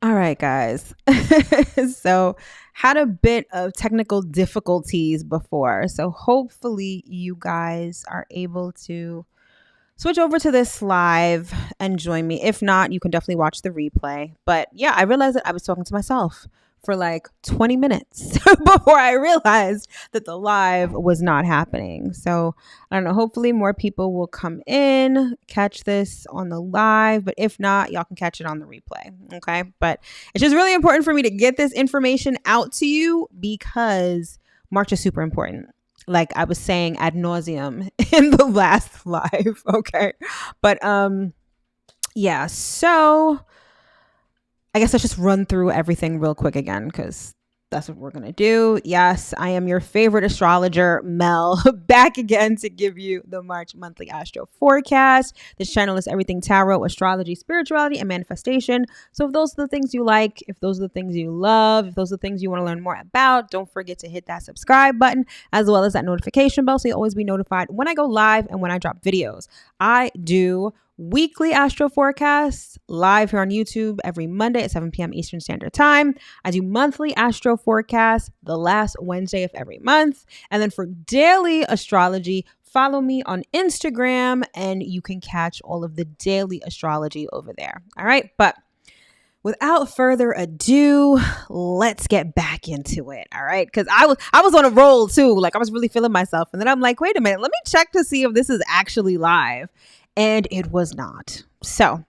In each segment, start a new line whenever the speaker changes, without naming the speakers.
All right, guys. So, had a bit of technical difficulties before. So, hopefully, you guys are able to switch over to this live and join me. If not, you can definitely watch the replay. But yeah, I realized that I was talking to myself for like 20 minutes before I realized that the live was not happening. So I don't know. Hopefully, more people will come in, catch this on the live. But if not, y'all can catch it on the replay. Okay. But it's just really important for me to get this information out to you because March is super important, like I was saying ad nauseum in the last live. Okay. But yeah, so I guess let's just run through everything real quick again, because that's what we're going to do. Yes, I am your favorite astrologer, Mel, back again to give you the March monthly astro forecast. This channel is everything tarot, astrology, spirituality, and manifestation. So if those are the things you like, if those are the things you love, if those are the things you want to learn more about, don't forget to hit that subscribe button as well as that notification bell so you'll always be notified when I go live and when I drop videos. I do weekly astro forecasts live here on YouTube every Monday at 7 p.m. Eastern Standard Time. I do monthly astro forecasts the last Wednesday of every month. And then for daily astrology, follow me on Instagram and you can catch all of the daily astrology over there. All right. But without further ado, let's get back into it. All right. Because I was on a roll too. Like I was really feeling myself. And then I'm like, wait a minute, let me check to see if this is actually live. And it was not. So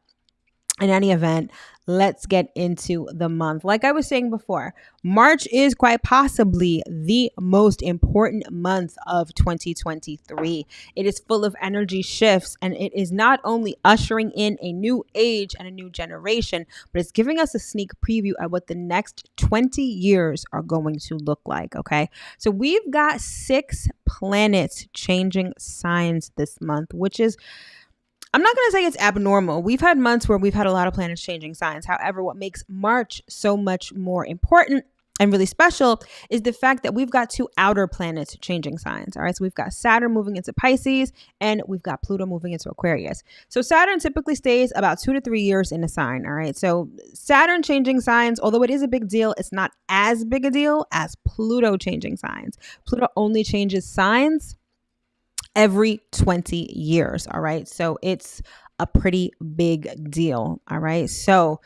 in any event, let's get into the month. Like I was saying before, March is quite possibly the most important month of 2023. It is full of energy shifts, and it is not only ushering in a new age and a new generation, but it's giving us a sneak preview of what the next 20 years are going to look like. Okay. So we've got 6 planets changing signs this month, which is, I'm not going to say it's abnormal. We've had months where we've had a lot of planets changing signs. However, what makes March so much more important and really special is the fact that we've got 2 outer planets changing signs. All right. So we've got Saturn moving into Pisces and we've got Pluto moving into Aquarius. So Saturn typically stays about 2 to 3 years in a sign. All right. So Saturn changing signs, although it is a big deal, it's not as big a deal as Pluto changing signs. Pluto only changes signs every 20 years. All right. So it's a pretty big deal. All right. So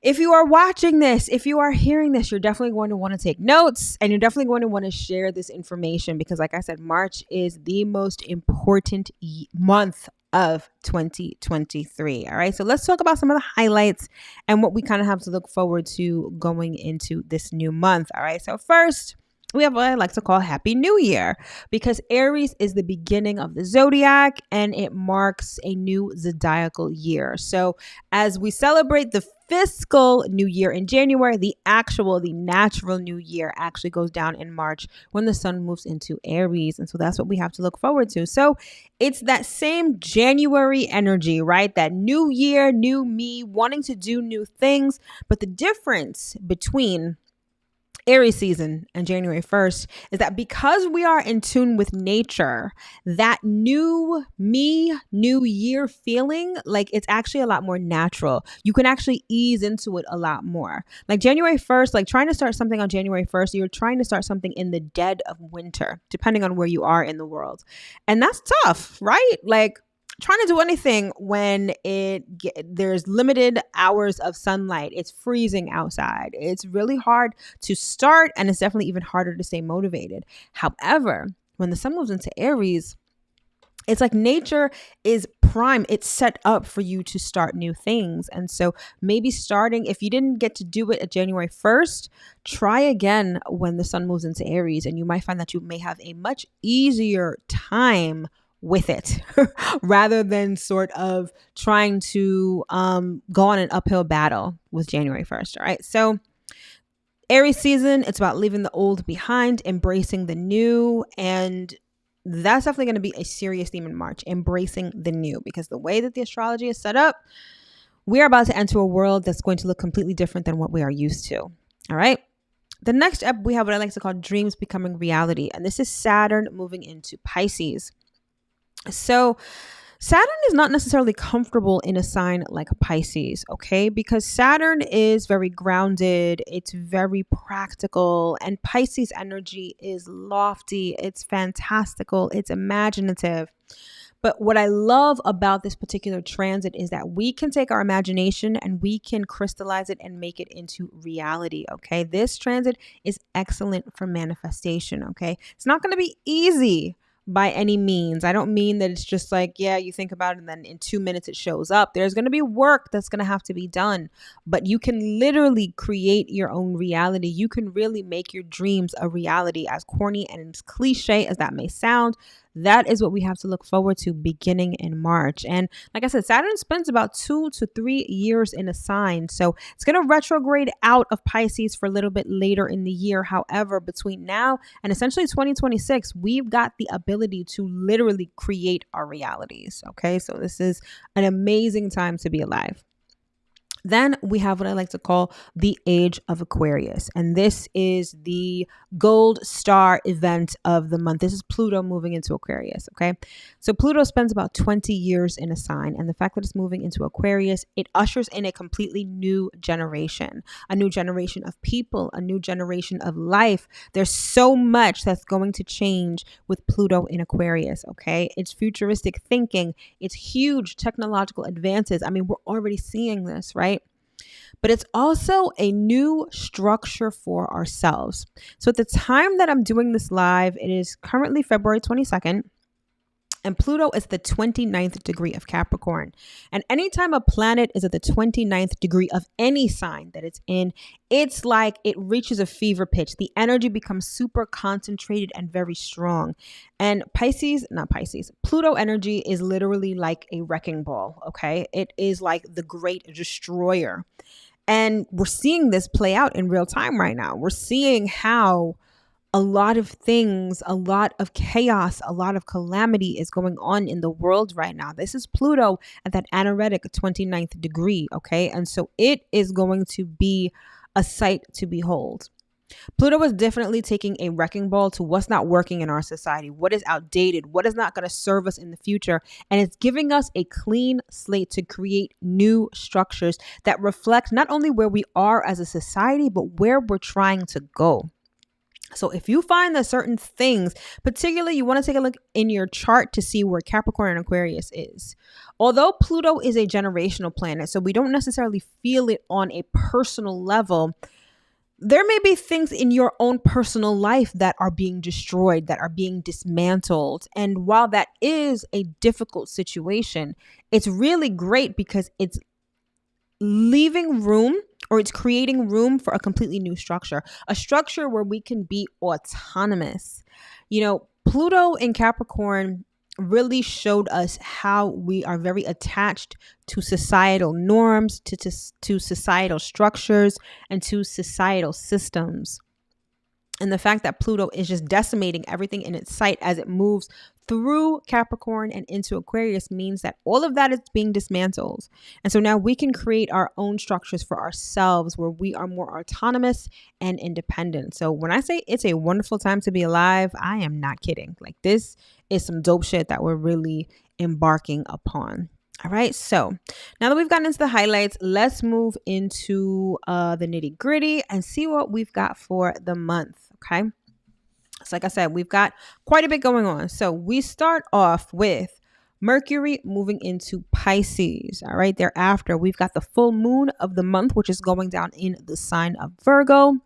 if you are watching this, if you are hearing this, you're definitely going to want to take notes and you're definitely going to want to share this information because, like I said, March is the most important month of 2023. All right. So let's talk about some of the highlights and what we kind of have to look forward to going into this new month. All right. So first, we have what I like to call Happy New Year because Aries is the beginning of the zodiac and it marks a new zodiacal year. So as we celebrate the fiscal new year in January, the natural new year actually goes down in March when the sun moves into Aries. And so that's what we have to look forward to. So it's that same January energy, right? That new year, new me, wanting to do new things. But the difference between Aries season and January 1st is that because we are in tune with nature, that new me, new year feeling, like it's actually a lot more natural. You can actually ease into it a lot more. Like January 1st, like trying to start something on January 1st, you're trying to start something in the dead of winter, depending on where you are in the world. And that's tough, right? Like trying to do anything when there's limited hours of sunlight. It's freezing outside. It's really hard to start and it's definitely even harder to stay motivated. However, when the sun moves into Aries, it's like nature is prime. It's set up for you to start new things. And so maybe starting, if you didn't get to do it at January 1st, try again when the sun moves into Aries and you might find that you may have a much easier time with it rather than sort of trying to go on an uphill battle with January 1st. All right. So Aries season, it's about leaving the old behind, embracing the new. And that's definitely going to be a serious theme in March, embracing the new, because the way that the astrology is set up, We are about to enter a world that's going to look completely different than what we are used to. All right. The next up, we have what I like to call dreams becoming reality. And this is Saturn moving into Pisces. So Saturn is not necessarily comfortable in a sign like Pisces, okay? Because Saturn is very grounded, it's very practical, and Pisces energy is lofty, it's fantastical, it's imaginative. But what I love about this particular transit is that we can take our imagination and we can crystallize it and make it into reality, okay? This transit is excellent for manifestation, okay? It's not going to be easy by any means. I don't mean that it's just like, yeah, you think about it and then in 2 minutes it shows up. There's going to be work that's going to have to be done, but you can literally create your own reality. You can really make your dreams a reality, as corny and as cliche as that may sound. That is what we have to look forward to beginning in March. And like I said, Saturn spends about 2 to 3 years in a sign. So it's going to retrograde out of Pisces for a little bit later in the year. However, between now and essentially 2026, we've got the ability to literally create our realities. Okay, so this is an amazing time to be alive. Then we have what I like to call the Age of Aquarius. And this is the gold star event of the month. This is Pluto moving into Aquarius, okay? So Pluto spends about 20 years in a sign. And the fact that it's moving into Aquarius, it ushers in a completely new generation of people, a new generation of life. There's so much that's going to change with Pluto in Aquarius, okay? It's futuristic thinking. It's huge technological advances. I mean, we're already seeing this, right? But it's also a new structure for ourselves. So at the time that I'm doing this live, it is currently February 22nd. And Pluto is the 29th degree of Capricorn. And anytime a planet is at the 29th degree of any sign that it's in, it's like it reaches a fever pitch. The energy becomes super concentrated and very strong. And Pluto energy is literally like a wrecking ball, okay? It is like the great destroyer. And we're seeing this play out in real time right now. We're seeing how a lot of things, a lot of chaos, a lot of calamity is going on in the world right now. This is Pluto at that anaretic 29th degree, okay? And so it is going to be a sight to behold. Pluto is definitely taking a wrecking ball to what's not working in our society, what is outdated, what is not going to serve us in the future. And it's giving us a clean slate to create new structures that reflect not only where we are as a society, but where we're trying to go. So if you find that certain things, particularly you want to take a look in your chart to see where Capricorn and Aquarius is. Although Pluto is a generational planet, so we don't necessarily feel it on a personal level, there may be things in your own personal life that are being destroyed, that are being dismantled. And while that is a difficult situation, it's really great because it's leaving room, or it's creating room for a completely new structure, a structure where we can be autonomous. You know, Pluto in Capricorn really showed us how we are very attached to societal norms, to societal structures, and to societal systems. And the fact that Pluto is just decimating everything in its sight as it moves through Capricorn and into Aquarius means that all of that is being dismantled. And so now we can create our own structures for ourselves where we are more autonomous and independent. So when I say it's a wonderful time to be alive, I am not kidding. Like, this is some dope shit that we're really embarking upon. All right, so now that we've gotten into the highlights, let's move into the nitty gritty and see what we've got for the month. Okay. So like I said, we've got quite a bit going on. So we start off with Mercury moving into Pisces. All right. Thereafter, we've got the full moon of the month, which is going down in the sign of Virgo.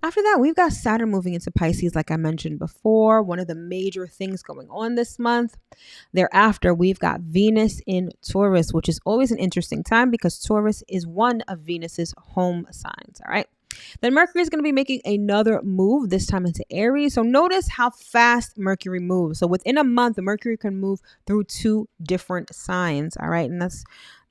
After that, we've got Saturn moving into Pisces, like I mentioned before, one of the major things going on this month. Thereafter, we've got Venus in Taurus, which is always an interesting time because Taurus is one of Venus's home signs. All right. Then Mercury is going to be making another move, this time into Aries. So notice how fast Mercury moves. So within a month, Mercury can move through 2 different signs. All right. And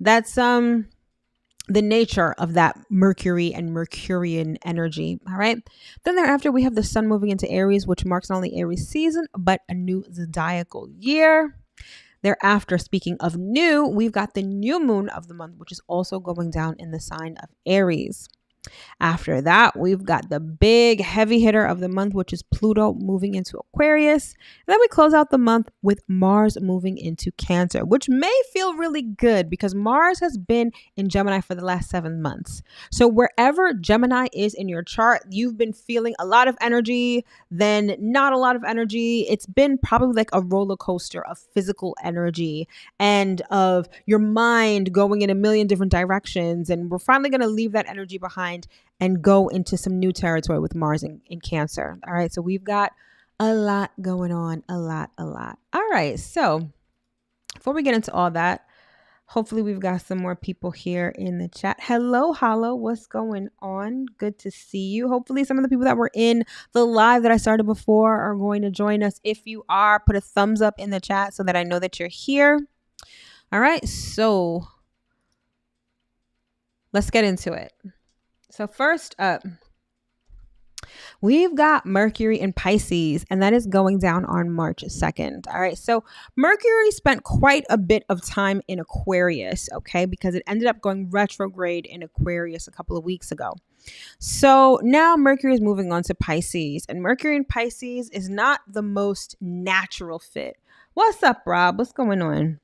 that's the nature of that Mercury and Mercurian energy. All right. Then thereafter, we have the sun moving into Aries, which marks not only Aries season, but a new zodiacal year. Thereafter, speaking of new, we've got the new moon of the month, which is also going down in the sign of Aries. After that, we've got the big heavy hitter of the month, which is Pluto moving into Aquarius. And then we close out the month with Mars moving into Cancer, which may feel really good because Mars has been in Gemini for the last 7 months. So wherever Gemini is in your chart, you've been feeling a lot of energy, then not a lot of energy. It's been probably like a roller coaster of physical energy and of your mind going in a million different directions. And we're finally going to leave that energy behind and go into some new territory with Mars in Cancer. All right. So we've got a lot going on, a lot. All right. So before we get into all that, hopefully we've got some more people here in the chat. Hello, Hollow. What's going on? Good to see you. Hopefully some of the people that were in the live that I started before are going to join us. If you are, put a thumbs up in the chat so that I know that you're here. All right. So let's get into it. So first up, we've got Mercury in Pisces, and that is going down on March 2nd. All right. So Mercury spent quite a bit of time in Aquarius, okay, because it ended up going retrograde in Aquarius a couple of weeks ago. So now Mercury is moving on to Pisces, and Mercury in Pisces is not the most natural fit. What's up, Rob? What's going on?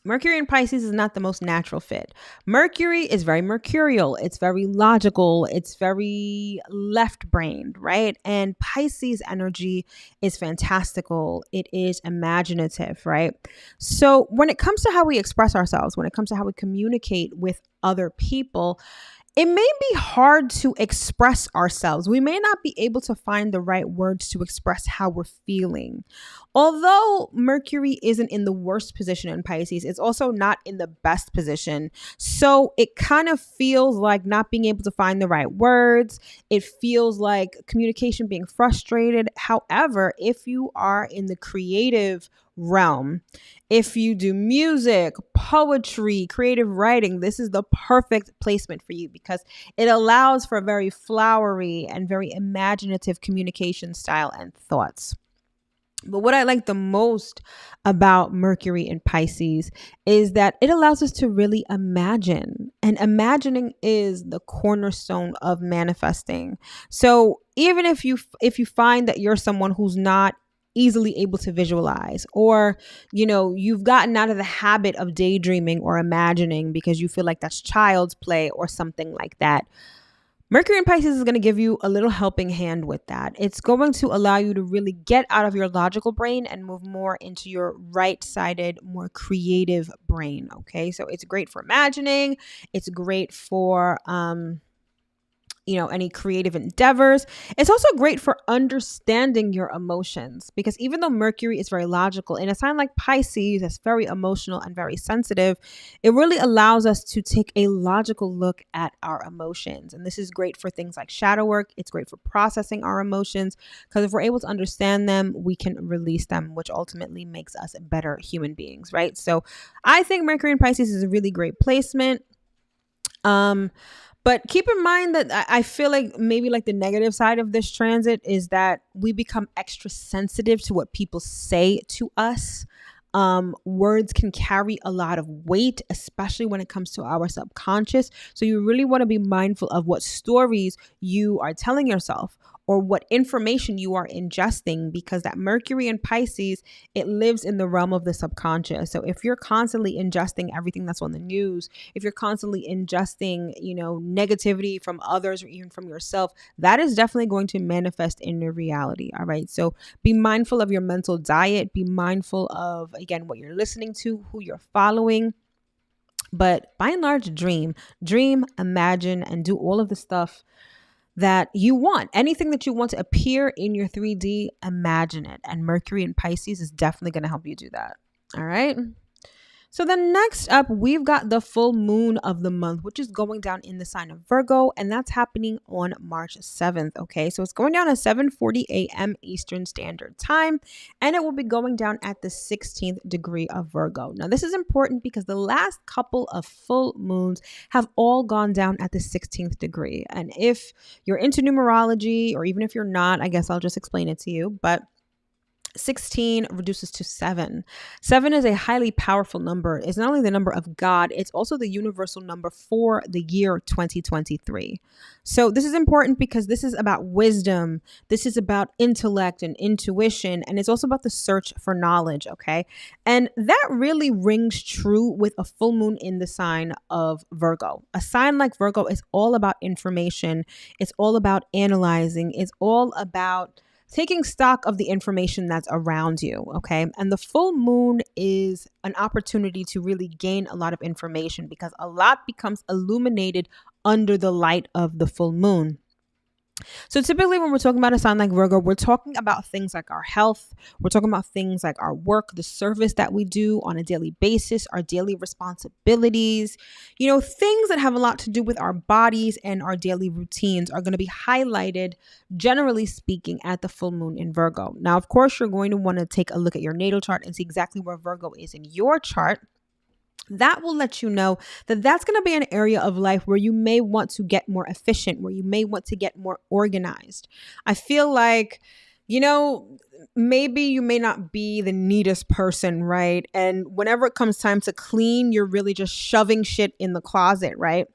Mercury in Pisces is not the most natural fit. Mercury is very mercurial. It's very logical. It's very left-brained, right? And Pisces energy is fantastical. It is imaginative, right? So when it comes to how we express ourselves, when it comes to how we communicate with other people, it may be hard to express ourselves. We may not be able to find the right words to express how we're feeling. Although Mercury isn't in the worst position in Pisces, it's also not in the best position. So it kind of feels like not being able to find the right words. It feels like communication being frustrated. However, if you are in the creative realm, if you do music, poetry, creative writing, this is the perfect placement for you because it allows for a very flowery and very imaginative communication style and thoughts. But what I like the most about Mercury in Pisces is that it allows us to really imagine. And imagining is the cornerstone of manifesting. So even if you find that you're someone who's not easily able to visualize, or you've gotten out of the habit of daydreaming or imagining because you feel like that's child's play or something like that, Mercury in Pisces is going to give you a little helping hand with that. It's going to allow you to really get out of your logical brain and move more into your right-sided, more creative brain. Okay, so it's great for imagining. It's great for any creative endeavors. It's also great for understanding your emotions because even though Mercury is very logical, in a sign like Pisces that's very emotional and very sensitive, it really allows us to take a logical look at our emotions. And this is great for things like shadow work. It's great for processing our emotions because if we're able to understand them, we can release them, which ultimately makes us better human beings, right? So I think Mercury in Pisces is a really great placement. But keep in mind that I feel like maybe like the negative side of this transit is that we become extra sensitive to what people say to us. Words can carry a lot of weight, especially when it comes to our subconscious. So you really want to be mindful of what stories you are telling yourself or what information you are ingesting, because that Mercury in Pisces, it lives in the realm of the subconscious. So if you're constantly ingesting everything that's on the news, if you're constantly ingesting, negativity from others or even from yourself, that is definitely going to manifest in your reality. All right. So be mindful of your mental diet. Be mindful of, again, what you're listening to, who you're following. But by and large, dream, imagine, and do all of the stuff that you want. Anything that you want to appear in your 3D, imagine it. And Mercury in Pisces is definitely going to help you do that. All right. So then next up, we've got the full moon of the month, which is going down in the sign of Virgo, and that's happening on March 7th. Okay, so it's going down at 7:40 a.m. Eastern Standard Time, and it will be going down at the 16th degree of Virgo. Now, this is important because the last couple of full moons have all gone down at the 16th degree. And if you're into numerology, or even if you're not, I guess I'll just explain it to you. But 16 reduces to 7. 7 is a highly powerful number. It's not only the number of God, it's also the universal number for the year 2023. So this is important because this is about wisdom. This is about intellect and intuition. And it's also about the search for knowledge. Okay. And that really rings true with a full moon in the sign of Virgo. A sign like Virgo is all about information. It's all about analyzing. It's all about taking stock of the information that's around you, okay? And the full moon is an opportunity to really gain a lot of information because a lot becomes illuminated under the light of the full moon. So typically when we're talking about a sign like Virgo, we're talking about things like our health. We're talking about things like our work, the service that we do on a daily basis, our daily responsibilities, things that have a lot to do with our bodies and our daily routines are going to be highlighted, generally speaking, at the full moon in Virgo. Now, of course, you're going to want to take a look at your natal chart and see exactly where Virgo is in your chart. That will let you know that that's going to be an area of life where you may want to get more efficient, where you may want to get more organized. I feel like, maybe you may not be the neatest person, right? And whenever it comes time to clean, you're really just shoving shit in the closet, right?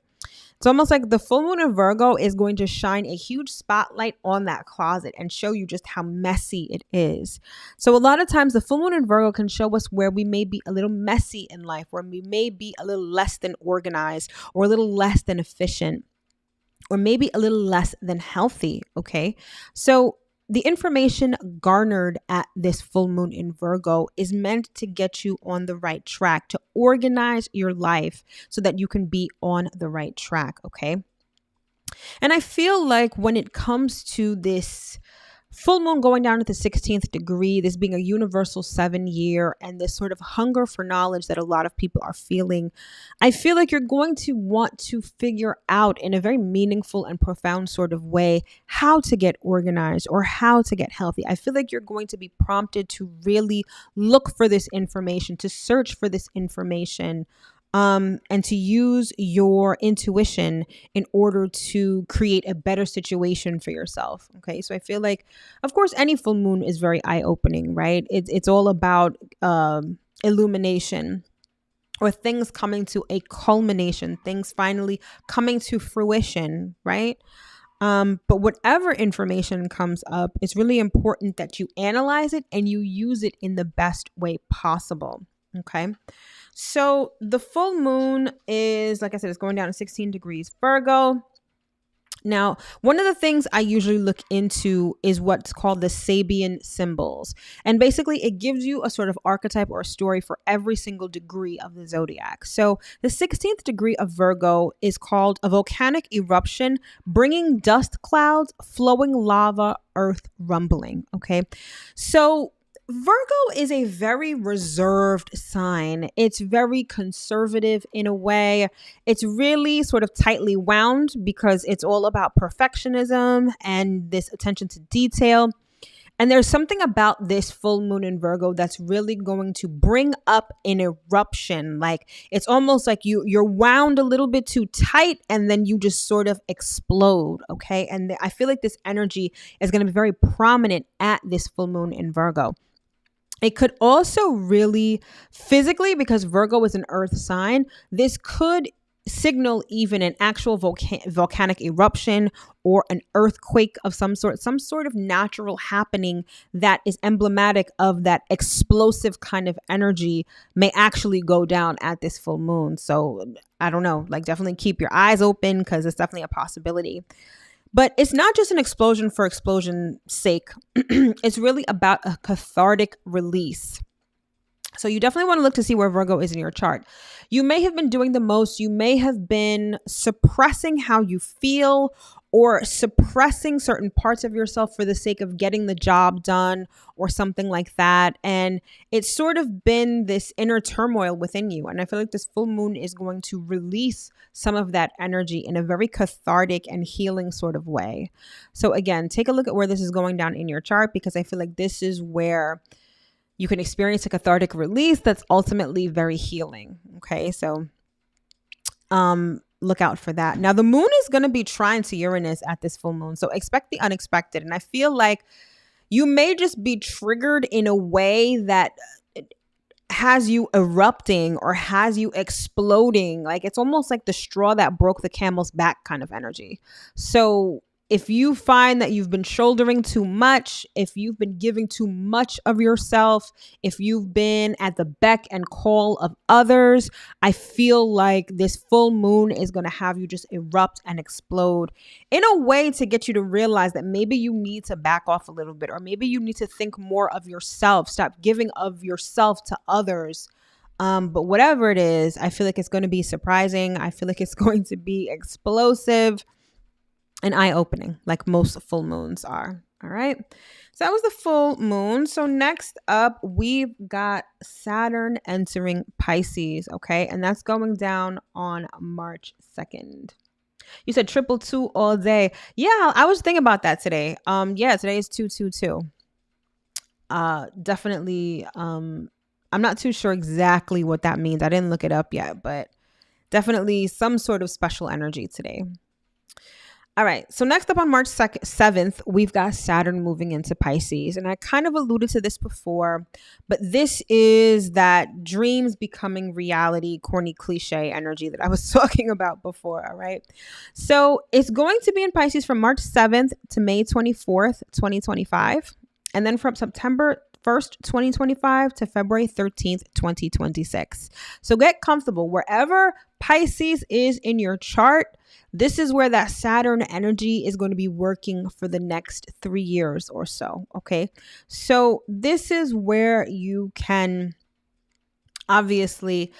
It's almost like the full moon of Virgo is going to shine a huge spotlight on that closet and show you just how messy it is. So a lot of times the full moon in Virgo can show us where we may be a little messy in life, where we may be a little less than organized or a little less than efficient, or maybe a little less than healthy. Okay. So the information garnered at this full moon in Virgo is meant to get you on the right track, to organize your life so that you can be on the right track, okay? And I feel like when it comes to this full moon going down at the 16th degree, this being a universal 7-year, and this sort of hunger for knowledge that a lot of people are feeling, I feel like you're going to want to figure out in a very meaningful and profound sort of way how to get organized or how to get healthy. I feel like you're going to be prompted to really look for this information, to search for this information, and to use your intuition in order to create a better situation for yourself. Okay. So I feel like, of course, any full moon is very eye-opening, right? It's all about illumination, or things coming to a culmination, things finally coming to fruition, right? But whatever information comes up, it's really important that you analyze it and you use it in the best way possible. Okay. So the full moon is, like I said, it's going down to 16 degrees Virgo. Now, one of the things I usually look into is what's called the Sabian symbols. And basically, it gives you a sort of archetype or a story for every single degree of the zodiac. So the 16th degree of Virgo is called a volcanic eruption, bringing dust clouds, flowing lava, earth rumbling. Okay. So Virgo is a very reserved sign. It's very conservative in a way. It's really sort of tightly wound because it's all about perfectionism and this attention to detail. And there's something about this full moon in Virgo that's really going to bring up an eruption. Like it's almost like you're wound a little bit too tight and then you just sort of explode. Okay. And I feel like this energy is going to be very prominent at this full moon in Virgo. It could also really physically, because Virgo is an earth sign, this could signal even an actual volcanic eruption or an earthquake of some sort of natural happening that is emblematic of that explosive kind of energy may actually go down at this full moon. So I don't know, like definitely keep your eyes open because it's definitely a possibility. But it's not just an explosion for explosion's sake. It's really about a cathartic release. So you definitely want to look to see where Virgo is in your chart. You may have been doing the most. You may have been suppressing how you feel or suppressing certain parts of yourself for the sake of getting the job done or something like that. And it's sort of been this inner turmoil within you. And I feel like this full moon is going to release some of that energy in a very cathartic and healing sort of way. So again, take a look at where this is going down in your chart, because I feel like this is where you can experience a cathartic release that's ultimately very healing. Okay, so look out for that. Now, the moon is going to be trine to Uranus at this full moon, so expect the unexpected. And I feel like, you may just be triggered in a way that has you erupting or has you exploding. Like it's almost like the straw that broke the camel's back kind of energy. So if you find that you've been shouldering too much, if you've been giving too much of yourself, if you've been at the beck and call of others, I feel like this full moon is going to have you just erupt and explode in a way to get you to realize that maybe you need to back off a little bit, or maybe you need to think more of yourself, stop giving of yourself to others. But whatever it is, I feel like it's going to be surprising. I feel like it's going to be explosive and eye-opening, like most full moons are. All right. So that was the full moon. So next up, we've got Saturn entering Pisces. Okay. And that's going down on March 2nd. You said 222 all day. Yeah, I was thinking about that today. Yeah, today is 222. Definitely. I'm not too sure exactly what that means. I didn't look it up yet, but definitely some sort of special energy today. All right. So next up on March 7th, we've got Saturn moving into Pisces. And I kind of alluded to this before, but this is that dreams becoming reality, corny cliche energy that I was talking about before. All right. So it's going to be in Pisces from March 7th to May 24th, 2025. And then from September 1st, 2025 to February 13th, 2026. So get comfortable wherever Pisces is in your chart. This is where that Saturn energy is going to be working for the next 3 years or so. Okay. So this is where you can obviously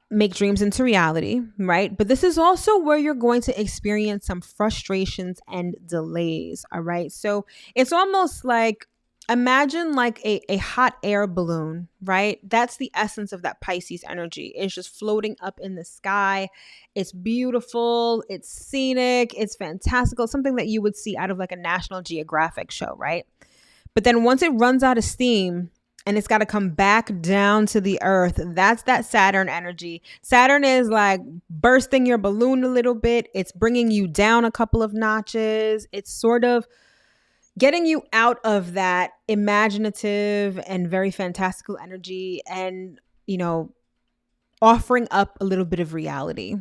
make dreams into reality, right? But this is also where you're going to experience some frustrations and delays. All right. So it's almost like, imagine like a hot air balloon, right? That's the essence of that Pisces energy. It's just floating up in the sky. It's beautiful. It's scenic. It's fantastical. Something that you would see out of like a National Geographic show, right? But then once it runs out of steam and it's got to come back down to the earth, that's that Saturn energy. Saturn is like bursting your balloon a little bit. It's bringing you down a couple of notches. It's sort of getting you out of that imaginative and very fantastical energy and, you know, offering up a little bit of reality.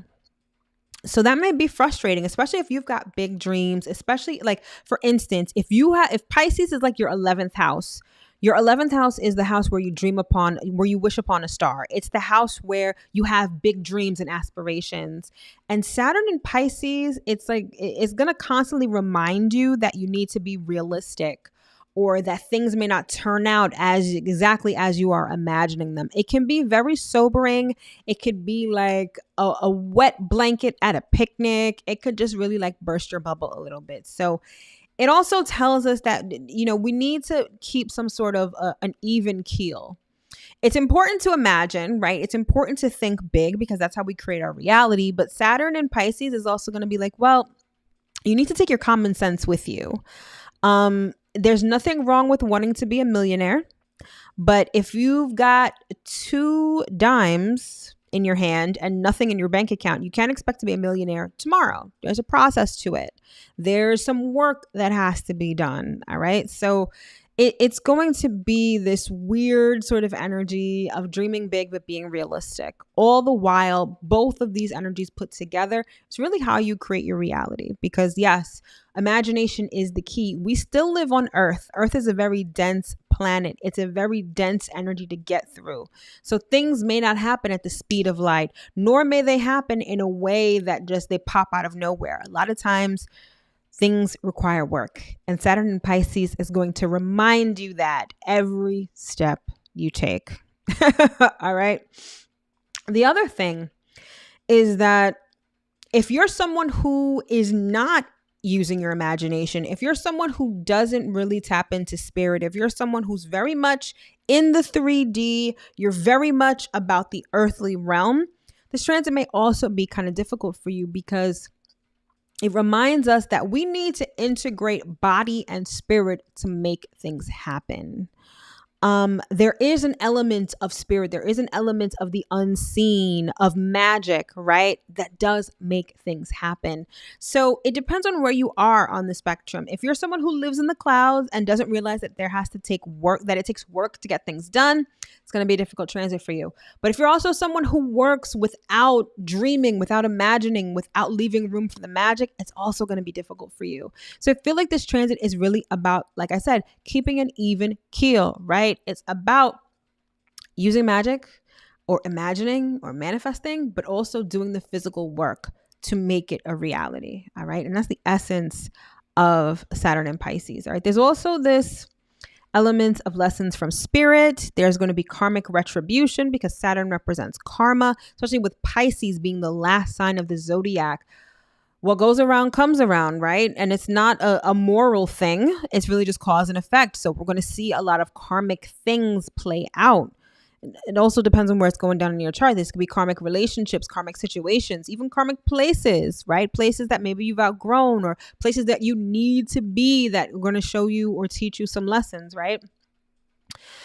So that may be frustrating, especially if you've got big dreams, especially like, for instance, if Pisces is like your 11th house, your 11th house is the house where you dream upon, where you wish upon a star. It's the house where you have big dreams and aspirations. And Saturn in Pisces, it's like, it's going to constantly remind you that you need to be realistic, or that things may not turn out as exactly as you are imagining them. It can be very sobering. It could be like a wet blanket at a picnic. It could just really like burst your bubble a little bit. So it also tells us that, you know, we need to keep some sort of an even keel. It's important to imagine, right? It's important to think big because that's how we create our reality. But Saturn in Pisces is also going to be like, well, you need to take your common sense with you. There's nothing wrong with wanting to be a millionaire. But if you've got 2 dimes in your hand and nothing in your bank account, you can't expect to be a millionaire tomorrow. There's a process to it. There's some work that has to be done. All right. So it's going to be this weird sort of energy of dreaming big, but being realistic. All the while, both of these energies put together, it's really how you create your reality. Because yes, imagination is the key. We still live on Earth. Earth is a very dense planet. It's a very dense energy to get through. So things may not happen at the speed of light, nor may they happen in a way that just they pop out of nowhere. A lot of times, things require work, and Saturn in Pisces is going to remind you that every step you take. All right. The other thing is that if you're someone who is not using your imagination, if you're someone who doesn't really tap into spirit, if you're someone who's very much in the 3D, you're very much about the earthly realm, this transit may also be kind of difficult for you because it reminds us that we need to integrate body and spirit to make things happen. there is an element of spirit, there is an element of the unseen, of magic, right? That does make things happen. So it depends on where you are on the spectrum. If you're someone who lives in the clouds and doesn't realize that there has to take work, that it takes work to get things done, it's going to be a difficult transit for you. But if you're also someone who works without dreaming, without imagining, without leaving room for the magic, it's also going to be difficult for you. So I feel like this transit is really about, like I said, keeping an even keel, right? It's about using magic or imagining or manifesting, but also doing the physical work to make it a reality. All right. And that's the essence of Saturn and Pisces. All right. There's also this element of lessons from spirit. There's going to be karmic retribution because Saturn represents karma, especially with Pisces being the last sign of the zodiac. What goes around comes around, right? And it's not a moral thing. It's really just cause and effect. So we're going to see a lot of karmic things play out. It also depends on where it's going down in your chart. This could be karmic relationships, karmic situations, even karmic places, right? Places that maybe you've outgrown or places that you need to be that are going to show you or teach you some lessons, right?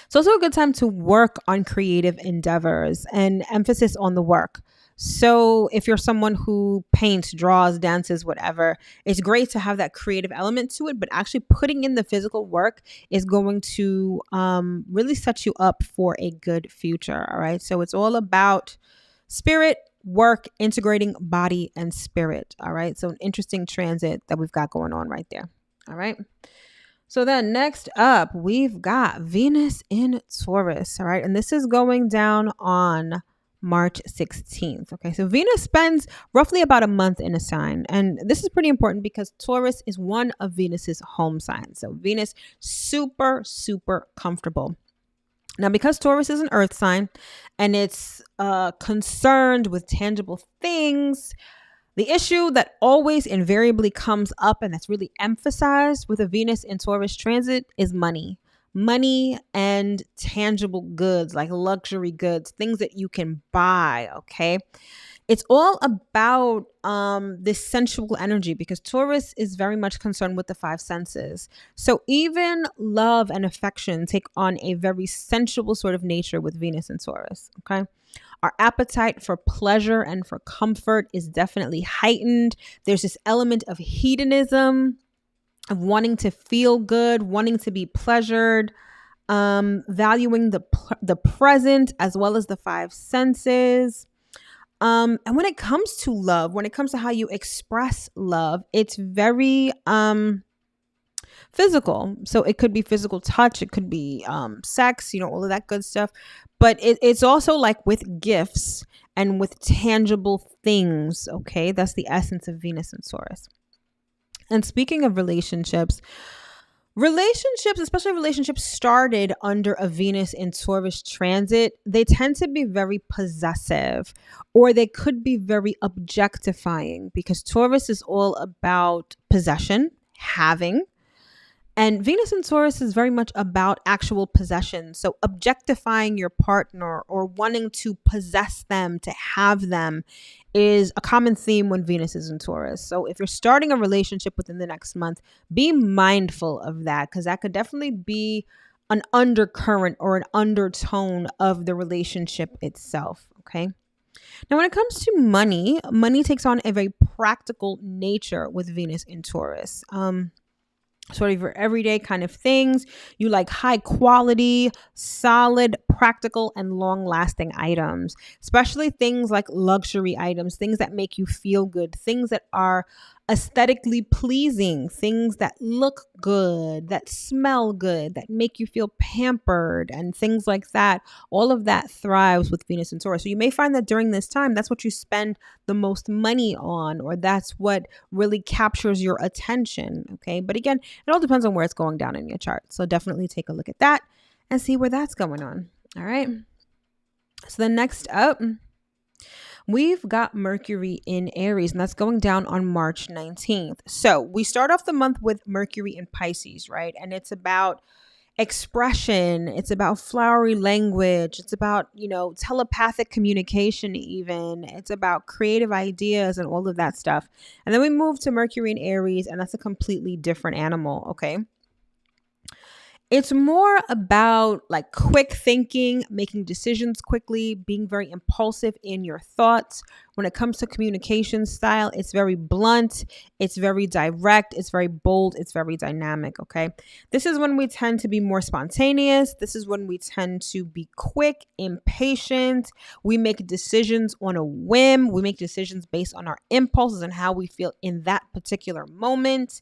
It's also a good time to work on creative endeavors and emphasis on the work. So if you're someone who paints, draws, dances, whatever, it's great to have that creative element to it, but actually putting in the physical work is going to really set you up for a good future. All right. So it's all about spirit, work, integrating body and spirit. All right. So an interesting transit that we've got going on right there. All right. So then next up, we've got Venus in Taurus. All right. And this is going down on March 16th. Okay. So Venus spends roughly about a month in a sign. And this is pretty important because Taurus is one of Venus's home signs. So Venus, super, super comfortable. Now, because Taurus is an earth sign and it's concerned with tangible things, the issue that always invariably comes up and that's really emphasized with a Venus in Taurus transit is money. Money and tangible goods like luxury goods, things that you can buy, okay? It's all about this sensual energy because Taurus is very much concerned with the five senses. So even love and affection take on a very sensual sort of nature with Venus and Taurus, okay? Our appetite for pleasure and for comfort is definitely heightened. There's this element of hedonism, of wanting to feel good, wanting to be pleasured, valuing the present as well as the five senses. And when it comes to love, when it comes to how you express love, it's very physical. So it could be physical touch, it could be sex, all of that good stuff. But it's also like with gifts and with tangible things. Okay, that's the essence of Venus and Taurus. And speaking of relationships, especially relationships started under a Venus in Taurus transit, they tend to be very possessive or they could be very objectifying because Taurus is all about possession, having. And Venus in Taurus is very much about actual possession. So objectifying your partner or wanting to possess them, to have them is a common theme when Venus is in Taurus. So if you're starting a relationship within the next month, be mindful of that because that could definitely be an undercurrent or an undertone of the relationship itself. Okay. Now, when it comes to money, money takes on a very practical nature with Venus in Taurus. Sort of your everyday kind of things. You like high quality, solid, practical, and long lasting items, especially things like luxury items, things that make you feel good, things that are aesthetically pleasing, things that look good, that smell good, that make you feel pampered and things like that. All of that thrives with Venus and Taurus. So you may find that during this time, that's what you spend the most money on, or that's what really captures your attention. Okay. But again, it all depends on where it's going down in your chart. So definitely take a look at that and see where that's going on. All right. So then next up, we've got Mercury in Aries, and that's going down on March 19th. So we start off the month with Mercury in Pisces, right? And it's about expression. It's about flowery language. It's about, telepathic communication even. It's about creative ideas and all of that stuff. And then we move to Mercury in Aries, and that's a completely different animal, okay? It's more about like quick thinking, making decisions quickly, being very impulsive in your thoughts. When it comes to communication style, it's very blunt, it's very direct, it's very bold, it's very dynamic. Okay. This is when we tend to be more spontaneous. This is when we tend to be quick, impatient. We make decisions on a whim. We make decisions based on our impulses and how we feel in that particular moment,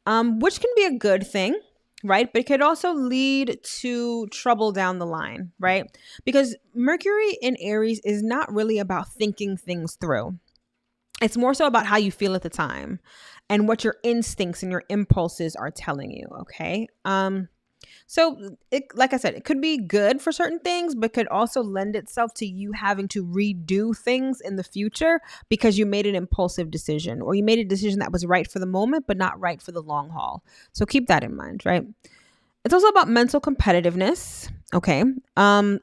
which can be a good thing, right? But it could also lead to trouble down the line, right? Because Mercury in Aries is not really about thinking things through. It's more so about how you feel at the time and what your instincts and your impulses are telling you, okay? So, like I said, it could be good for certain things, but could also lend itself to you having to redo things in the future because you made an impulsive decision, or you made a decision that was right for the moment, but not right for the long haul. So keep that in mind, right? It's also about mental competitiveness, okay?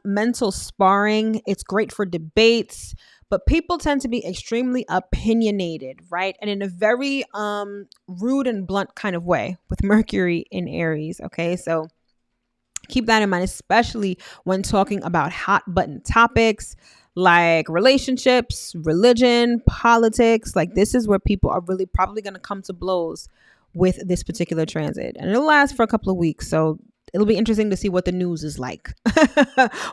Mental sparring. It's great for debates, but people tend to be extremely opinionated, right? And in a very rude and blunt kind of way with Mercury in Aries, okay? So keep that in mind, especially when talking about hot button topics like relationships, religion, politics. Like, this is where people are really probably going to come to blows with this particular transit. And it'll last for a couple of weeks. So it'll be interesting to see what the news is like.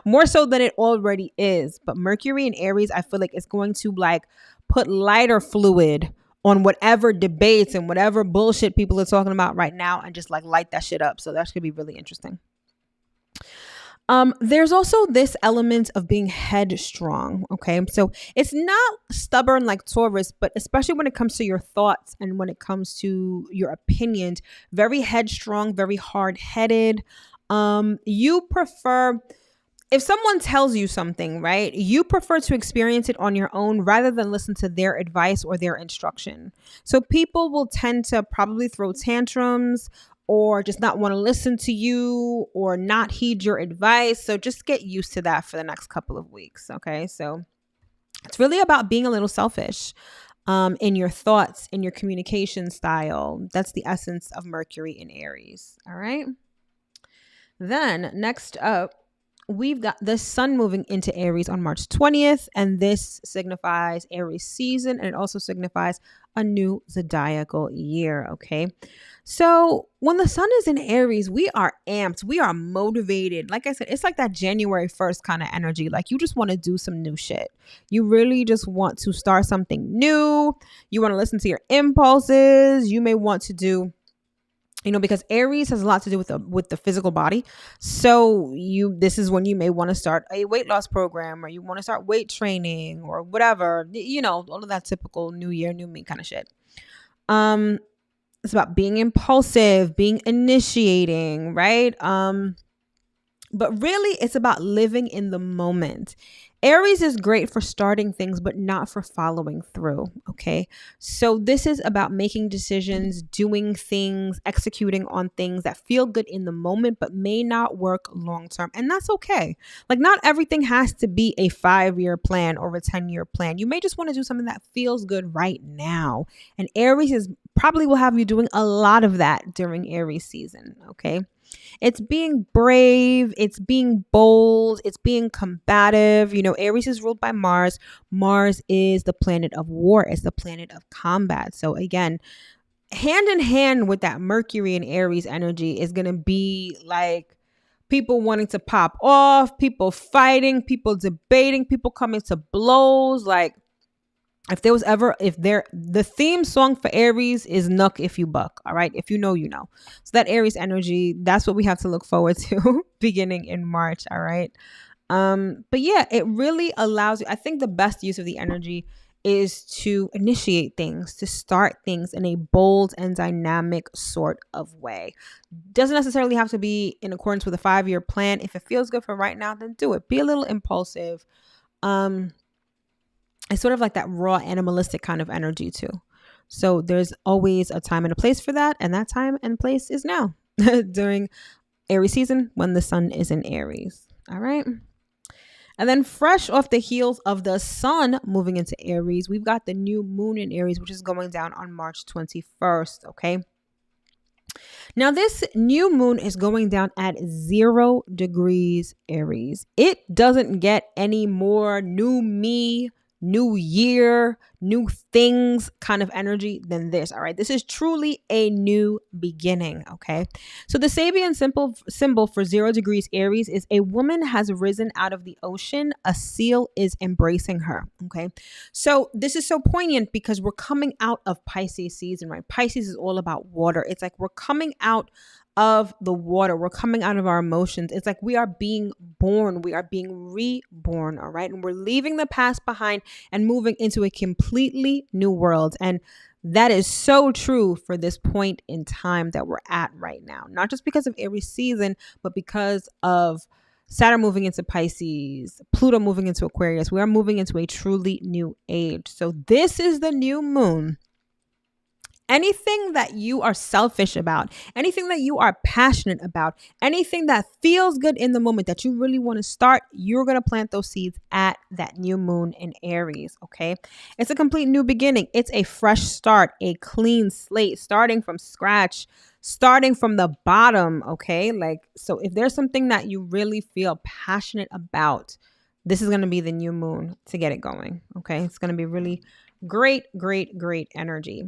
More so than it already is. But Mercury in Aries, I feel like it's going to like put lighter fluid on whatever debates and whatever bullshit people are talking about right now, and just like light that shit up. So that's going to be really interesting. There's also this element of being headstrong. Okay. So it's not stubborn like Taurus, but especially when it comes to your thoughts and when it comes to your opinions, very headstrong, very hard headed. You prefer, if someone tells you something, right, you prefer to experience it on your own rather than listen to their advice or their instruction. So people will tend to probably throw tantrums or just not want to listen to you or not heed your advice. So just get used to that for the next couple of weeks. Okay. So it's really about being a little selfish in your thoughts, in your communication style. That's the essence of Mercury in Aries. All right. Then next up, we've got the sun moving into Aries on March 20th, and this signifies Aries season, and it also signifies a new zodiacal year, okay? So when the sun is in Aries, we are amped, we are motivated. Like I said, it's like that January 1st kind of energy. Like, you just want to do some new shit. You really just want to start something new. You want to listen to your impulses. You may want to do, because Aries has a lot to do with the physical body. So this is when you may want to start a weight loss program, or you want to start weight training or whatever, all of that typical new year, new me kind of shit. It's about being impulsive, being initiating, right? But really it's about living in the moment. Aries is great for starting things, but not for following through. Okay. So this is about making decisions, doing things, executing on things that feel good in the moment, but may not work long term. And that's okay. Like, not everything has to be a 5-year plan or a 10-year plan. You may just want to do something that feels good right now. And Aries probably will have you doing a lot of that during Aries season. Okay. It's being brave, it's being bold, it's being combative. Aries is ruled by Mars. Mars is the planet of war, it's the planet of combat. So again, hand in hand with that Mercury and Aries energy is going to be like people wanting to pop off, people fighting, people debating, people coming to blows. Like, the theme song for Aries is Nuck If You Buck. All right. If you know, you know. So that Aries energy, that's what we have to look forward to beginning in March. All right. But yeah, it really allows you. I think the best use of the energy is to initiate things, to start things in a bold and dynamic sort of way. Doesn't necessarily have to be in accordance with a 5-year plan. If it feels good for right now, then do it. Be a little impulsive. It's sort of like that raw animalistic kind of energy too. So there's always a time and a place for that. And that time and place is now during Aries season when the sun is in Aries. All right. And then fresh off the heels of the sun moving into Aries, we've got the new moon in Aries, which is going down on March 21st. Okay. Now, this new moon is going down at 0 degrees Aries. It doesn't get any more new me, new year, new things kind of energy than this. All right. This is truly a new beginning. Okay. So, the Sabian symbol for 0 degrees Aries is a woman has risen out of the ocean. A seal is embracing her. Okay. So this is so poignant because we're coming out of Pisces season, right? Pisces is all about water. It's like we're coming out of the water. We're coming out of our emotions. It's like we are being born. We are being reborn, all right? And we're leaving the past behind and moving into a completely new world. And that is so true for this point in time that we're at right now. Not just because of Aries season, but because of Saturn moving into Pisces, Pluto moving into Aquarius. We are moving into a truly new age. So this is the new moon. Anything that you are selfish about, anything that you are passionate about, anything that feels good in the moment that you really want to start, you're going to plant those seeds at that new moon in Aries, okay? It's a complete new beginning. It's a fresh start, a clean slate, starting from scratch, starting from the bottom, okay? Like, so if there's something that you really feel passionate about, this is going to be the new moon to get it going, okay? It's going to be really great, great, great energy.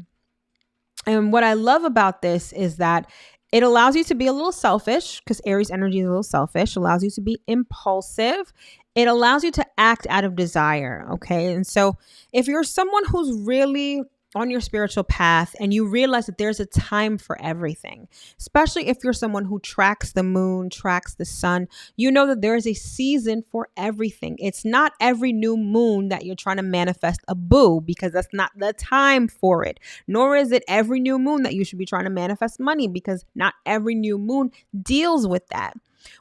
And what I love about this is that it allows you to be a little selfish because Aries energy is a little selfish, allows you to be impulsive. It allows you to act out of desire. Okay. And so if you're someone who's really on your spiritual path and you realize that there's a time for everything, especially if you're someone who tracks the moon, tracks the sun, you know that there is a season for everything. It's not every new moon that you're trying to manifest a boo, because that's not the time for it. Nor is it every new moon that you should be trying to manifest money, because not every new moon deals with that.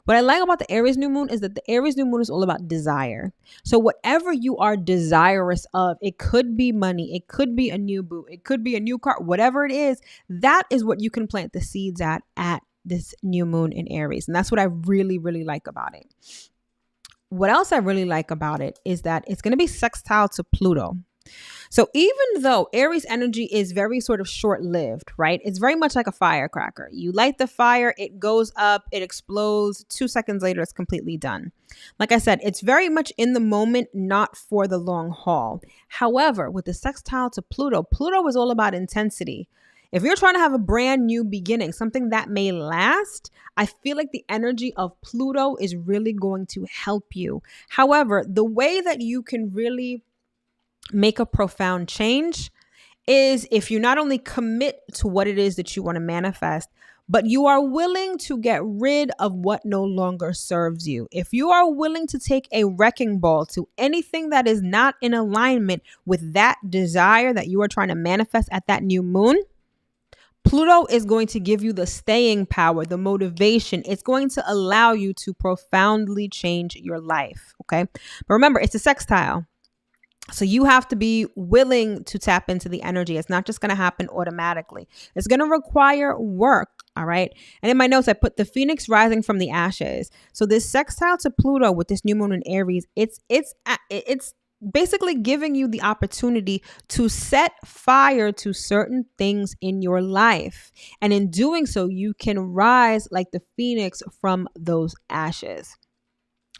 What I like about the Aries new moon is that the Aries new moon is all about desire. So whatever you are desirous of, it could be money, it could be a new boo, it could be a new car, whatever it is, that is what you can plant the seeds at this new moon in Aries. And that's what I really, really like about it. What else I really like about it is that it's going to be sextile to Pluto. So even though Aries energy is very sort of short-lived, right? It's very much like a firecracker. You light the fire, it goes up, it explodes. 2 seconds later, it's completely done. Like I said, it's very much in the moment, not for the long haul. However, with the sextile to Pluto, Pluto is all about intensity. If you're trying to have a brand new beginning, something that may last, I feel like the energy of Pluto is really going to help you. However, the way that you can really make a profound change is if you not only commit to what it is that you want to manifest, but you are willing to get rid of what no longer serves you. If you are willing to take a wrecking ball to anything that is not in alignment with that desire that you are trying to manifest at that new moon, Pluto is going to give you the staying power, the motivation. It's going to allow you to profoundly change your life. Okay. But remember, it's a sextile. So you have to be willing to tap into the energy. It's not just going to happen automatically. It's going to require work. All right. And in my notes, I put the phoenix rising from the ashes. So this sextile to Pluto with this new moon in Aries, it's basically giving you the opportunity to set fire to certain things in your life. And in doing so, you can rise like the phoenix from those ashes.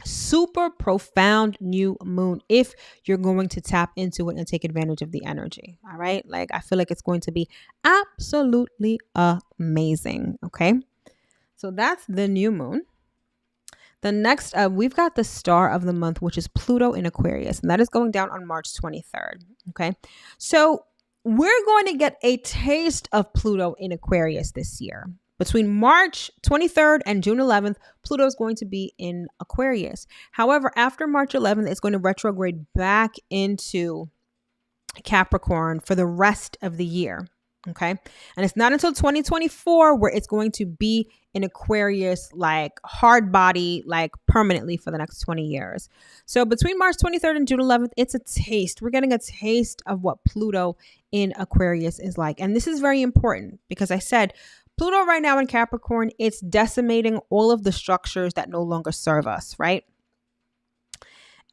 Super profound new moon if you're going to tap into it and take advantage of the energy. All right. Like, I feel like it's going to be absolutely amazing. Okay. So that's the new moon. The next, we've got the star of the month, which is Pluto in Aquarius, and that is going down on March 23rd. Okay. So we're going to get a taste of Pluto in Aquarius this year. Between March 23rd and June 11th, Pluto is going to be in Aquarius. However, after March 11th, it's going to retrograde back into Capricorn for the rest of the year. Okay. And it's not until 2024 where it's going to be in Aquarius, like hard body, like permanently for the next 20 years. So between March 23rd and June 11th, it's a taste. We're getting a taste of what Pluto in Aquarius is like. And this is very important because I said, Pluto right now in Capricorn, it's decimating all of the structures that no longer serve us, right?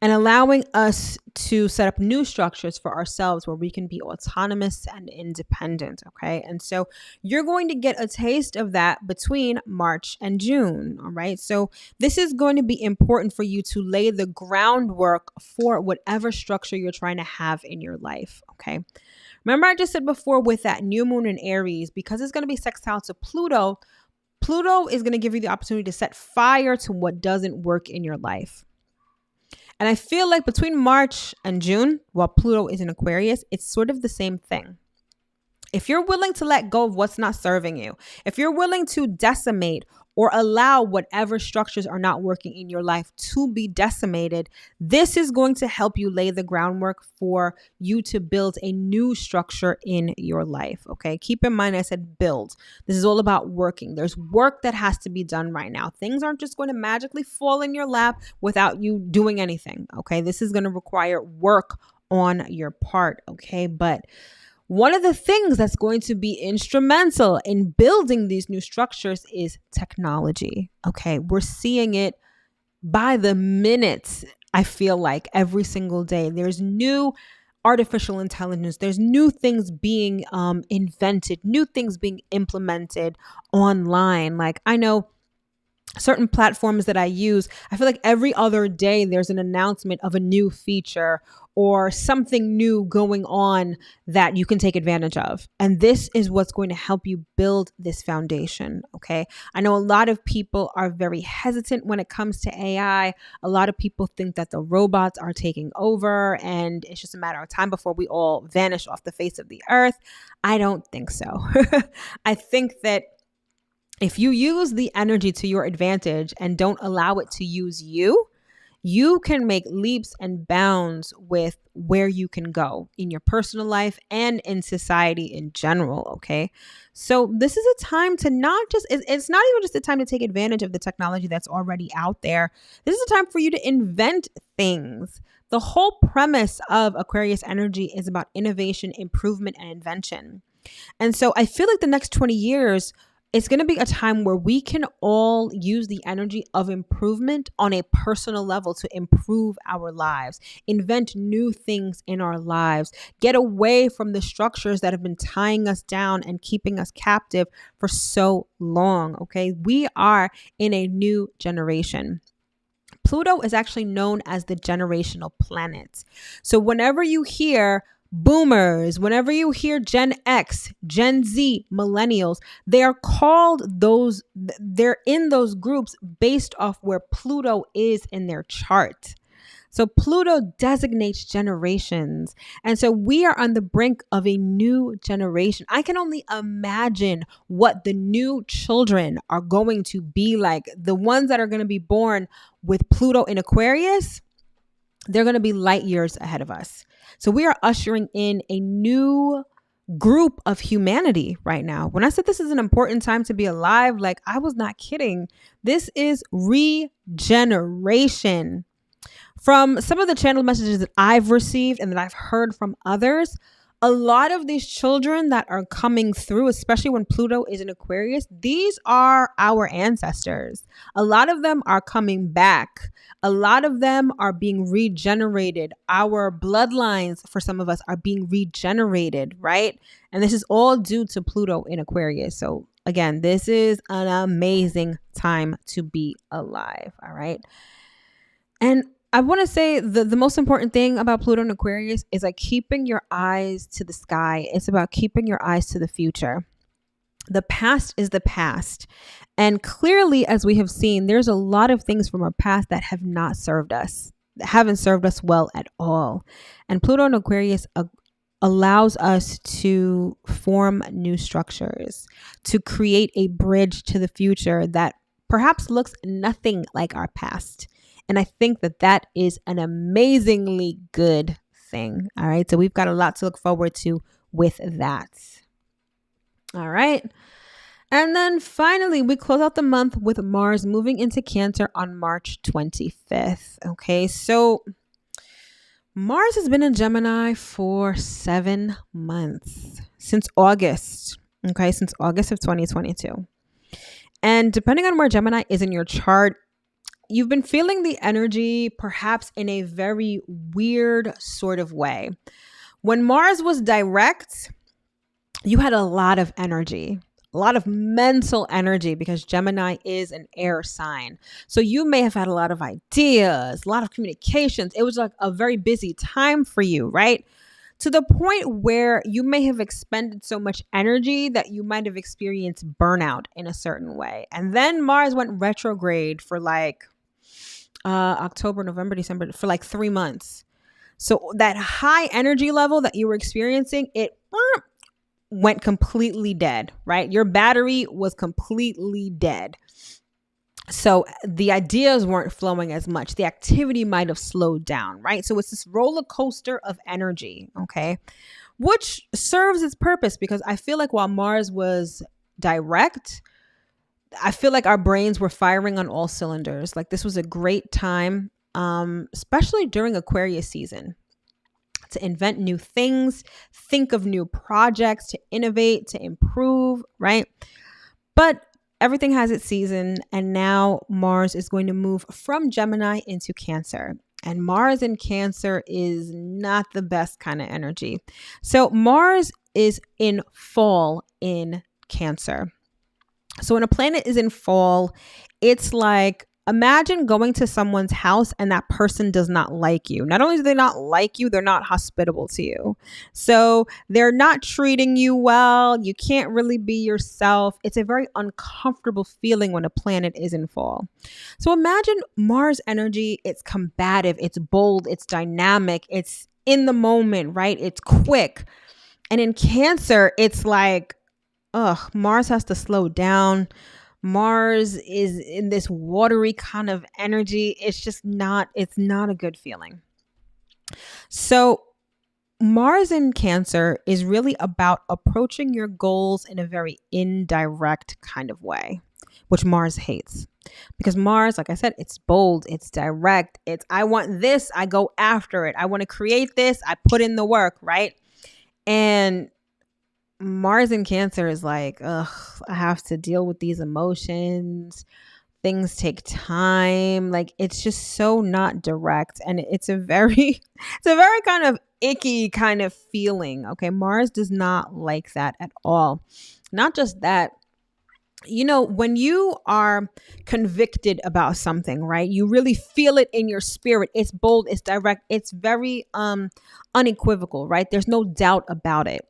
and allowing us to set up new structures for ourselves where we can be autonomous and independent. Okay. And so you're going to get a taste of that between March and June. All right. So this is going to be important for you to lay the groundwork for whatever structure you're trying to have in your life. Okay. Remember, I just said before with that new moon in Aries, because it's going to be sextile to Pluto, Pluto is going to give you the opportunity to set fire to what doesn't work in your life. And I feel like between March and June, while Pluto is in Aquarius, it's sort of the same thing. If you're willing to let go of what's not serving you, if you're willing to decimate or allow whatever structures are not working in your life to be decimated, this is going to help you lay the groundwork for you to build a new structure in your life. Okay. Keep in mind, I said build. This is all about working. There's work that has to be done right now. Things aren't just going to magically fall in your lap without you doing anything. Okay. This is going to require work on your part. Okay. But one of the things that's going to be instrumental in building these new structures is technology. Okay, we're seeing it by the minute, I feel like, every single day. There's new artificial intelligence. There's new things being invented, new things being implemented online. Like, I know certain platforms that I use, I feel like every other day there's an announcement of a new feature or something new going on that you can take advantage of. And this is what's going to help you build this foundation. Okay. I know a lot of people are very hesitant when it comes to AI. A lot of people think that the robots are taking over and it's just a matter of time before we all vanish off the face of the earth. I don't think so. I think that if you use the energy to your advantage and don't allow it to use you, you can make leaps and bounds with where you can go in your personal life and in society in general. Okay. So this is a time to it's not even just a time to take advantage of the technology that's already out there. This is a time for you to invent things. The whole premise of Aquarius energy is about innovation, improvement, and invention. And so I feel like the next 20 years, it's going to be a time where we can all use the energy of improvement on a personal level to improve our lives, invent new things in our lives, get away from the structures that have been tying us down and keeping us captive for so long. Okay. We are in a new generation. Pluto is actually known as the generational planet. So whenever you hear boomers, whenever you hear Gen X, Gen Z, millennials, they are called those, they're in those groups based off where Pluto is in their chart. So Pluto designates generations. And so we are on the brink of a new generation. I can only imagine what the new children are going to be like. The ones that are going to be born with Pluto in Aquarius, they're going to be light years ahead of us. So we are ushering in a new group of humanity right now. When I said this is an important time to be alive, like, I was not kidding. This is regeneration. From some of the channel messages that I've received and that I've heard from others, a lot of these children that are coming through, especially when Pluto is in Aquarius, these are our ancestors. A lot of them are coming back. A lot of them are being regenerated. Our bloodlines, for some of us, are being regenerated, right? And this is all due to Pluto in Aquarius. So again, this is an amazing time to be alive, all right? And I want to say the most important thing about Pluto and Aquarius is like keeping your eyes to the sky. It's about keeping your eyes to the future. The past is the past. And clearly, as we have seen, there's a lot of things from our past that have not served us, that haven't served us well at all. And Pluto and Aquarius allows us to form new structures, to create a bridge to the future that perhaps looks nothing like our past. And I think that that is an amazingly good thing. All right. So we've got a lot to look forward to with that. All right. And then finally, we close out the month with Mars moving into Cancer on March 25th. Okay. So Mars has been in Gemini for 7 months, since August. Okay. Since August of 2022. And depending on where Gemini is in your chart, you've been feeling the energy perhaps in a very weird sort of way. When Mars was direct, you had a lot of energy, a lot of mental energy, because Gemini is an air sign. So you may have had a lot of ideas, a lot of communications. It was like a very busy time for you, right? To the point where you may have expended so much energy that you might have experienced burnout in a certain way. And then Mars went retrograde for like October, November, December, for like 3 months. So that high energy level that you were experiencing, it went completely dead, right? Your battery was completely dead. So the ideas weren't flowing as much. The activity might have slowed down, right? So it's this roller coaster of energy, okay? Which serves its purpose, because I feel like while Mars was direct, I feel like our brains were firing on all cylinders. Like this was a great time, especially during Aquarius season, to invent new things, think of new projects, to innovate, to improve, right? But everything has its season, and now Mars is going to move from Gemini into Cancer. And Mars in Cancer is not the best kind of energy. So Mars is in fall in Cancer. So when a planet is in fall, it's like, imagine going to someone's house and that person does not like you. Not only do they not like you, they're not hospitable to you. So they're not treating you well. You can't really be yourself. It's a very uncomfortable feeling when a planet is in fall. So imagine Mars energy. It's combative, it's bold, it's dynamic, it's in the moment, right? It's quick. And in Cancer, it's like, Mars has to slow down. Mars is in this watery kind of energy. It's not a good feeling. So Mars in Cancer is really about approaching your goals in a very indirect kind of way, which Mars hates. Because Mars, like I said, it's bold, it's direct, it's I want this, I go after it. I want to create this, I put in the work, right? And Mars in Cancer is like, I have to deal with these emotions. Things take time. Like it's just so not direct. And it's a very kind of icky kind of feeling. Okay. Mars does not like that at all. Not just that, when you are convicted about something, right? You really feel it in your spirit. It's bold, it's direct, it's very unequivocal, right? There's no doubt about it.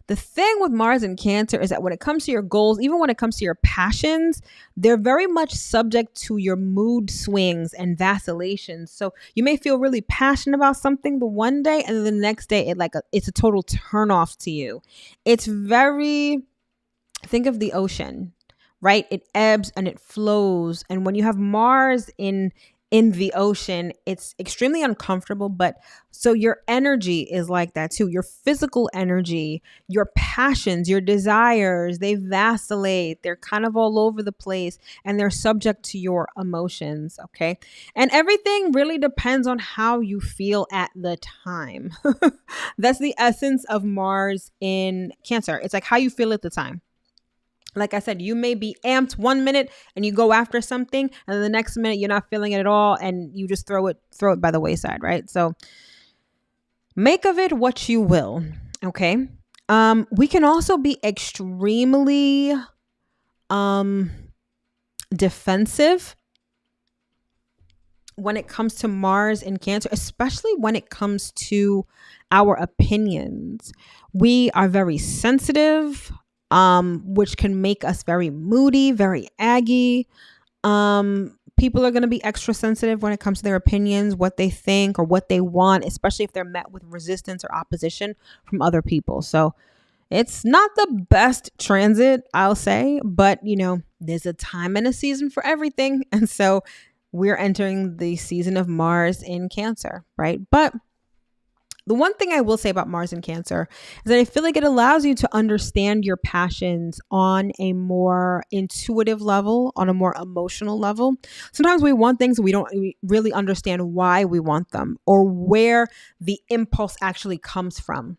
The thing with Mars in Cancer is that when it comes to your goals, even when it comes to your passions, they're very much subject to your mood swings and vacillations. So you may feel really passionate about something the one day, and then the next day it's a total turnoff to you. It's think of the ocean, right? It ebbs and it flows. And when you have Mars in the ocean, it's extremely uncomfortable. But so your energy is like that too. Your physical energy, your passions, your desires, they vacillate. They're kind of all over the place, and they're subject to your emotions. Okay. And everything really depends on how you feel at the time. That's the essence of Mars in Cancer. It's like how you feel at the time. Like I said, you may be amped 1 minute and you go after something, and then the next minute you're not feeling it at all, and you just throw it by the wayside, right? So make of it what you will. Okay. We can also be extremely defensive when it comes to Mars in Cancer, especially when it comes to our opinions. We are very sensitive, which can make us very moody, very aggy. People are going to be extra sensitive when it comes to their opinions, what they think or what they want, especially if they're met with resistance or opposition from other people. So it's not the best transit, I'll say, but there's a time and a season for everything. And so we're entering the season of Mars in Cancer, right? But the one thing I will say about Mars in Cancer is that I feel like it allows you to understand your passions on a more intuitive level, on a more emotional level. Sometimes we want things, we don't really understand why we want them or where the impulse actually comes from.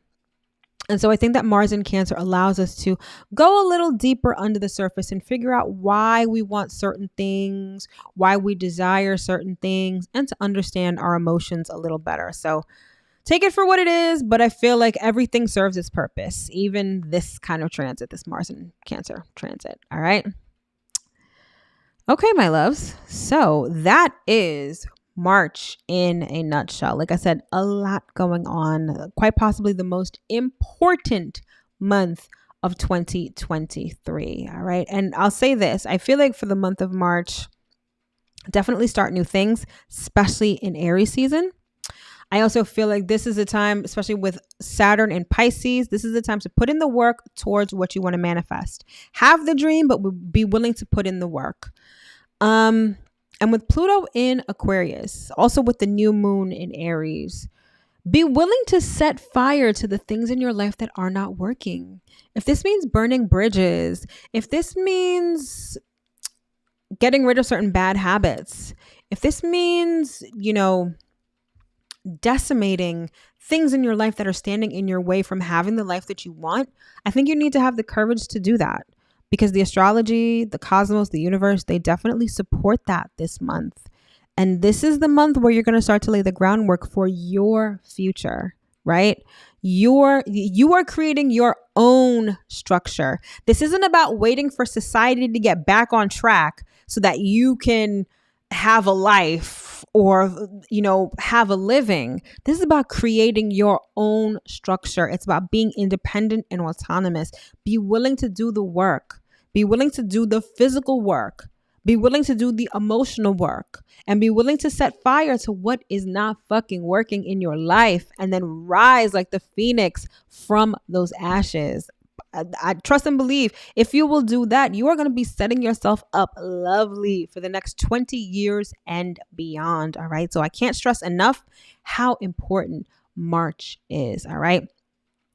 And so I think that Mars in Cancer allows us to go a little deeper under the surface and figure out why we want certain things, why we desire certain things, and to understand our emotions a little better. So take it for what it is, but I feel like everything serves its purpose, even this kind of transit, this Mars in Cancer transit. All right. Okay, my loves. So that is March in a nutshell. Like I said, a lot going on, quite possibly the most important month of 2023. All right. And I'll say this, I feel like for the month of March, definitely start new things, especially in Aries season. I also feel like this is a time, especially with Saturn and Pisces, this is the time to put in the work towards what you want to manifest. Have the dream, but be willing to put in the work. And with Pluto in Aquarius, also with the new moon in Aries, be willing to set fire to the things in your life that are not working. If this means burning bridges, if this means getting rid of certain bad habits, if this means, decimating things in your life that are standing in your way from having the life that you want, I think you need to have the courage to do that, because the astrology, the cosmos, the universe, they definitely support that this month. And this is the month where you're going to start to lay the groundwork for your future, right? You are creating your own structure. This isn't about waiting for society to get back on track so that you can have a life or, have a living. This is about creating your own structure. It's about being independent and autonomous. Be willing to do the work. Be willing to do the physical work. Be willing to do the emotional work, and be willing to set fire to what is not fucking working in your life, and then rise like the phoenix from those ashes. I trust and believe if you will do that, you are going to be setting yourself up lovely for the next 20 years and beyond. All right. So I can't stress enough how important March is. All right.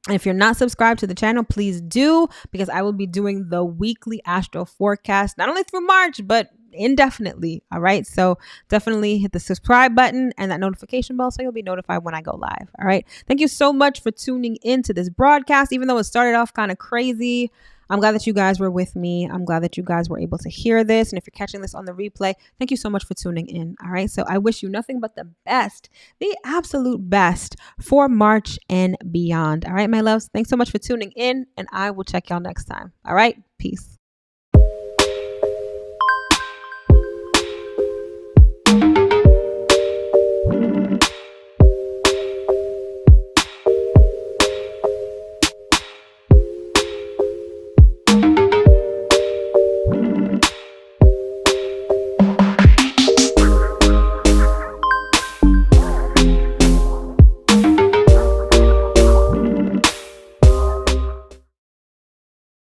And if you're not subscribed to the channel, please do, because I will be doing the weekly astro forecast, not only through March, but indefinitely. All right. So definitely hit the subscribe button and that notification bell so you'll be notified when I go live. All right. Thank you so much for tuning into this broadcast, even though it started off kind of crazy. I'm glad that you guys were with me. I'm glad that you guys were able to hear this. And if you're catching this on the replay, thank you so much for tuning in. All right. So I wish you nothing but the best, the absolute best for March and beyond. All right, my loves. Thanks so much for tuning in, and I will check y'all next time. All right. Peace.